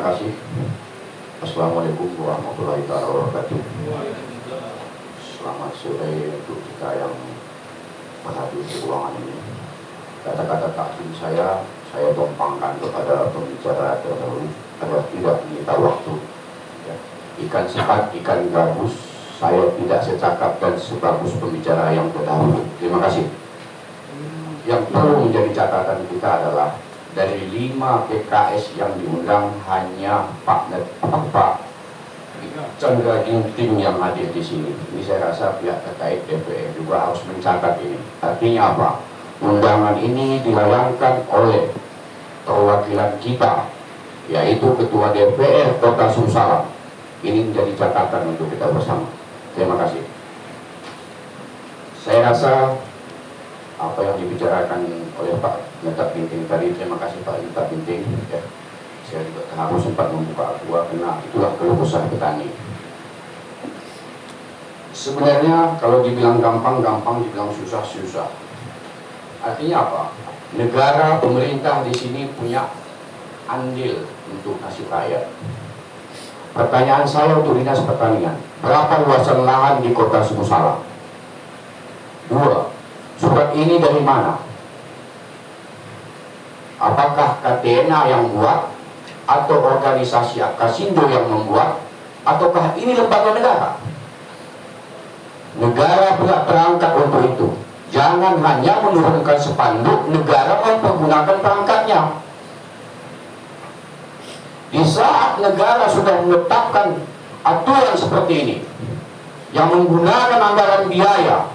kasih. Assalamualaikum warahmatullahi wabarakatuh. Selamat sore untuk kita yang menghadiri ruangan ini. Kata-kata takdim saya tumpangkan kepada pembicara terdahulu agar tidak menyita waktu. Ya. Ikan sepat, ikan gabus, saya tidak secakap dan sebagus pembicara yang terdahulu. Terima kasih. Yang perlu menjadi catatan kita adalah dari 5 PKS yang diundang hanya Pak Chandra Ginting yang hadir di sini. Ini saya rasa pihak terkait DPR juga harus mencatat ini. Artinya apa? Undangan ini dilayangkan oleh perwakilan kita, yaitu Ketua DPR Kota Sumsala. Ini menjadi catatan untuk kita bersama. Terima kasih. Saya rasa apa yang dibicarakan oleh Pak Neta Ginting tadi, terima kasih Pak Neta Ginting. Ya. Saya juga harus sempat membuka aqua karena itulah keluh kesah petani. Sebenarnya kalau dibilang gampang, dibilang susah. Artinya apa? Negara, pemerintah di sini punya andil untuk nasib rakyat. Pertanyaan saya untuk Dinas Pertanian, berapa luasan lahan di Kota Sumsala? 2. Surat ini dari mana? Apakah KTNA yang buat, atau organisasi Akasindo yang membuat, ataukah ini lembaga negara? Negara punya perangkat untuk itu. Jangan hanya menurunkan spanduk, negara mempergunakan perangkatnya. Di saat negara sudah menetapkan aturan seperti ini, yang menggunakan anggaran biaya,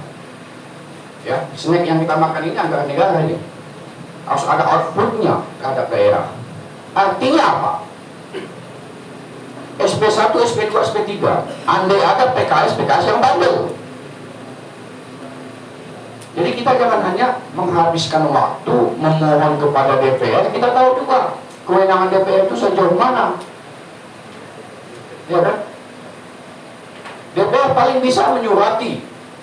ya, snack yang kita makan ini anggaran negara ini, harus ada outputnya terhadap daerah. Artinya apa? SP1, SP2, SP3, andai ada PKS yang bandel. Jadi kita jangan hanya menghabiskan waktu memohon kepada DPR. Kita tahu juga kewenangan DPR itu sejauh mana, ya kan? DPR paling bisa menyurati,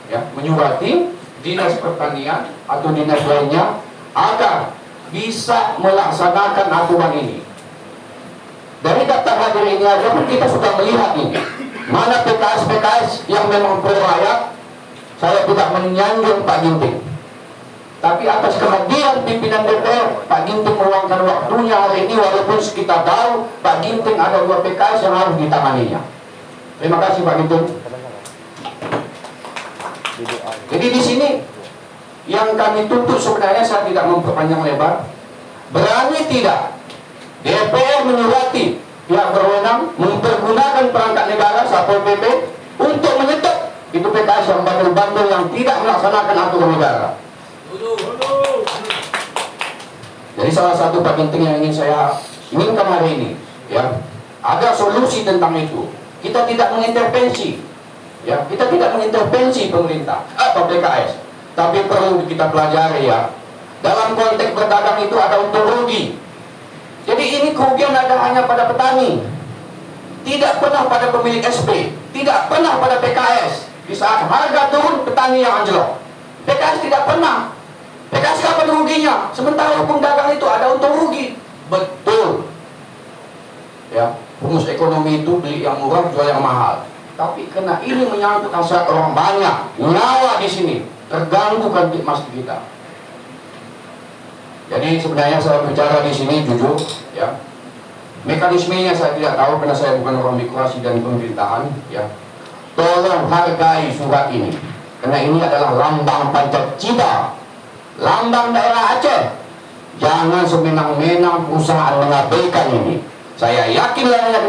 ya, menyurati Dinas Pertanian atau dinas lainnya agar bisa melaksanakan aturan ini. Dari daftar hadir ini aja pun kita sudah melihat ini mana PKS yang memang pro rakyat. Saya tidak menyanjung Pak Ginting, tapi atas kehadiran pimpinan DPR, Pak Ginting meluangkan waktunya hari ini, walaupun kita tahu Pak Ginting ada 2 PKS yang harus ditanganinya. Terima kasih Pak Ginting. Jadi di sini yang kami tuntut sebenarnya, saya tidak memperpanjang lebar, berani tidak DPR menyurati pihak berwenang mempergunakan perangkat negara Satpol PP untuk menyetop itu PKS yang bandel-bandel yang tidak melaksanakan aturan negara. Jadi salah satu Pak Ginting yang ingin saya inginkan hari ini, ya, ada solusi tentang itu. Kita tidak mengintervensi, ya, kita tidak mengintervensi pemerintah atau PKS, tapi perlu kita pelajari, ya. Dalam konteks berdagang itu ada untung rugi. Jadi ini kerugian ada hanya pada petani, tidak pernah pada pemilik SP, tidak pernah pada PKS. Di saat harga turun, petani yang anjlok. PKS tidak pernah. PKS kapan ruginya? Sementara hukum dagang itu ada untung rugi. Betul. Ya, rumus ekonomi itu beli yang murah, jual yang mahal. Tapi karena ini menyangkut hasrat orang banyak, nyawa di sini terganggu kan mas kita. Jadi sebenarnya saya bicara di sini jujur, ya. Mekanismenya saya tidak tahu karena saya bukan orang birokrasi dan pemerintahan, ya. Tolong hargai surat ini, karena ini adalah lambang Pancasila, lambang daerah Aceh. Jangan semenang-menang perusahaan mengabaikan ini. Saya yakin lahirnya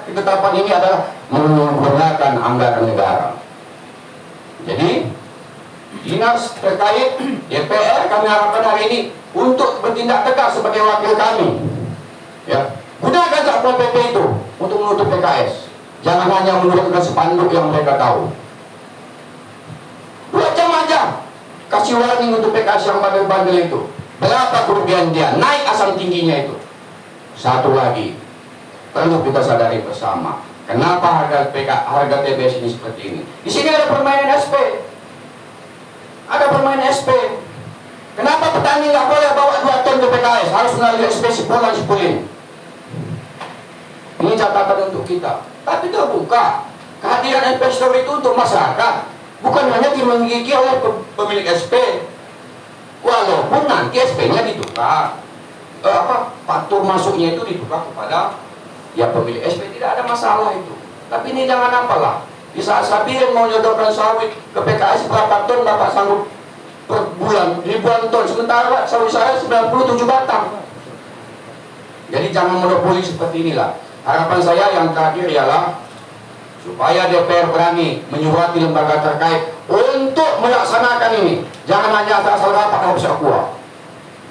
ketetapan ini adalah menggunakan anggaran negara. Jadi dinas terkait DPR kami harapkan hari ini untuk bertindak tegas sebagai wakil kami, ya. Gunakan Satpol PP itu untuk menutup PKS. Jangan hanya menurunkan spanduk yang mereka tahu. 2 jam aja kasih warning untuk PKS yang bandel-bandel itu. Berapa kerugian dia? Naik asam tingginya itu. Satu lagi perlu kita sadari bersama. Kenapa harga TBS ini seperti ini? Di sini ada permainan SP. Ada permainan SP. Kenapa petani nggak boleh bawa 2 ton ke PKS? Harus melalui SP Sipolan Sipolin. Ini catatan untuk kita. Tapi terbuka. Kehadiran investor itu untuk masyarakat. Bukan hanya dimiliki oleh pemilik SP. Walaupun nanti SP-nya ditukar. Faktur masuknya itu ditukar kepada ya pemilik SP, tidak ada masalah itu. Tapi ini jangan apalah. Di saat Sabirin mau nyodorkan sawit ke PKS berapa ton Bapak sanggup per bulan, ribuan ton. Sementara sawit saya 97 batang. Jadi jangan monopoli seperti inilah. Harapan saya yang terakhir ialah supaya DPR berani menyurati lembaga terkait untuk melaksanakan ini. Jangan hanya asal rapat habis aqua,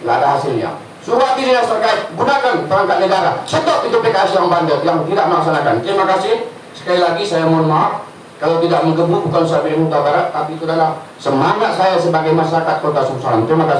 nggak ada hasilnya. Surati dinas terkait, gunakan perangkat negara, stop itu PKS yang bandel, yang tidak melaksanakan. Terima kasih. Sekali lagi saya mohon maaf kalau tidak menggebu, bukan Sabirin Huta Barat, tapi itu adalah semangat saya sebagai masyarakat Kota Suksaran. Terima kasih.